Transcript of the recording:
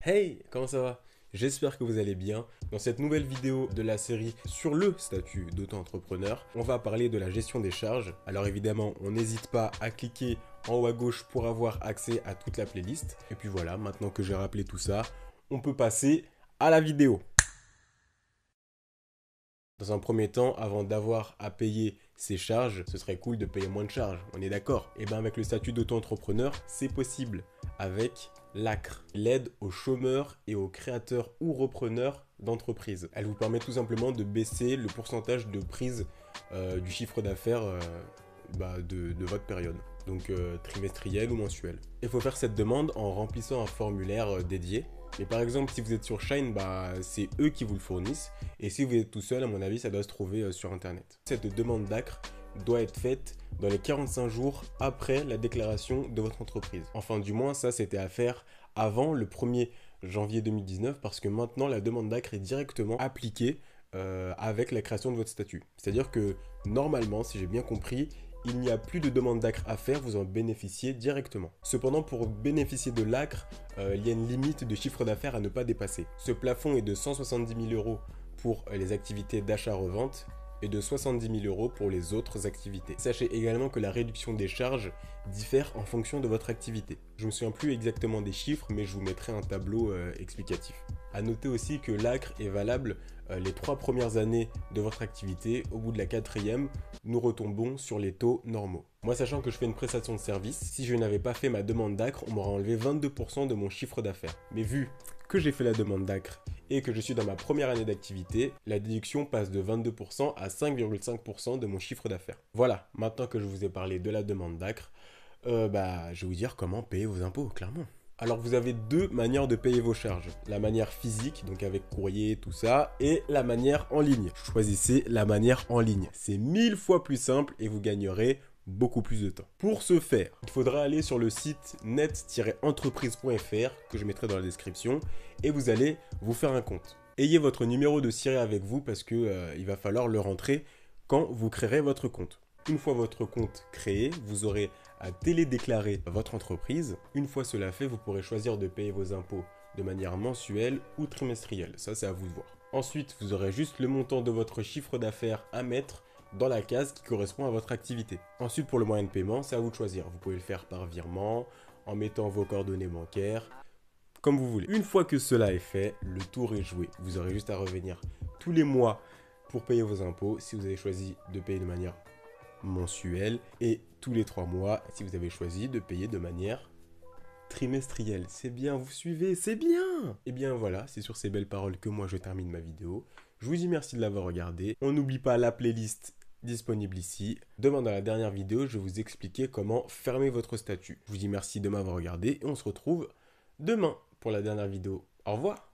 Hey, comment ça va? J'espère que vous allez bien. Dans cette nouvelle vidéo de la série sur le statut d'auto-entrepreneur, on va parler de la gestion des charges. Alors évidemment, on n'hésite pas à cliquer en haut à gauche pour avoir accès à toute la playlist. Et puis voilà, maintenant que j'ai rappelé tout ça, on peut passer à la vidéo. Dans un premier temps, avant d'avoir à payer ses charges, ce serait cool de payer moins de charges, on est d'accord? Et bien avec le statut d'auto-entrepreneur, c'est possible avec l'ACRE, l'aide aux chômeurs et aux créateurs ou repreneurs d'entreprises. Elle vous permet tout simplement de baisser le pourcentage de prise du chiffre d'affaires de votre période, donc trimestriel ou mensuel. Il faut faire cette demande en remplissant un formulaire dédié. Mais par exemple, si vous êtes sur Shine, c'est eux qui vous le fournissent. Et si vous êtes tout seul, à mon avis, ça doit se trouver sur Internet. Cette demande d'ACRE doit être faite dans les 45 jours après la déclaration de votre entreprise. Enfin, du moins, ça, c'était à faire avant le 1er janvier 2019 parce que maintenant, la demande d'ACRE est directement appliquée avec la création de votre statut. C'est-à-dire que normalement, si j'ai bien compris, il n'y a plus de demande d'ACRE à faire, vous en bénéficiez directement. Cependant, pour bénéficier de l'ACRE, il y a une limite de chiffre d'affaires à ne pas dépasser. Ce plafond est de 170 000 euros pour les activités d'achat-revente et de 70 000 euros pour les autres activités. Sachez également que la réduction des charges diffère en fonction de votre activité. Je ne me souviens plus exactement des chiffres, mais je vous mettrai un tableau explicatif. A noter aussi que l'ACRE est valable les 3 premières années de votre activité. Au bout de la 4e, nous retombons sur les taux normaux. Moi, sachant que je fais une prestation de service, si je n'avais pas fait ma demande d'ACRE, on m'aurait enlevé 22% de mon chiffre d'affaires. Mais vu que j'ai fait la demande d'ACRE et que je suis dans ma première année d'activité, la déduction passe de 22% à 5,5% de mon chiffre d'affaires. Voilà, maintenant que je vous ai parlé de la demande d'ACRE, je vais vous dire comment payer vos impôts, clairement. Alors vous avez deux manières de payer vos charges. La manière physique, donc avec courrier, tout ça, et la manière en ligne. Choisissez la manière en ligne. C'est 1000 fois plus simple et vous gagnerez beaucoup plus de temps. Pour ce faire, il faudra aller sur le site net-entreprise.fr que je mettrai dans la description et vous allez vous faire un compte. Ayez votre numéro de Siret avec vous parce que il va falloir le rentrer quand vous créerez votre compte. Une fois votre compte créé, vous aurez à télédéclarer votre entreprise. Une fois cela fait, vous pourrez choisir de payer vos impôts de manière mensuelle ou trimestrielle. Ça, c'est à vous de voir. Ensuite, vous aurez juste le montant de votre chiffre d'affaires à mettre dans la case qui correspond à votre activité. Ensuite, pour le moyen de paiement, c'est à vous de choisir. Vous pouvez le faire par virement, en mettant vos coordonnées bancaires, comme vous voulez. Une fois que cela est fait, le tour est joué. Vous aurez juste à revenir tous les mois pour payer vos impôts si vous avez choisi de payer de manière mensuelle et tous les 3 mois si vous avez choisi de payer de manière trimestrielle. C'est bien, vous suivez, c'est bien! Et bien voilà, c'est sur ces belles paroles que moi je termine ma vidéo. Je vous dis merci de l'avoir regardé. On n'oublie pas la playlist disponible ici. Demain dans la dernière vidéo, je vais vous expliquer comment fermer votre statut. Je vous dis merci de m'avoir regardé et on se retrouve demain pour la dernière vidéo. Au revoir!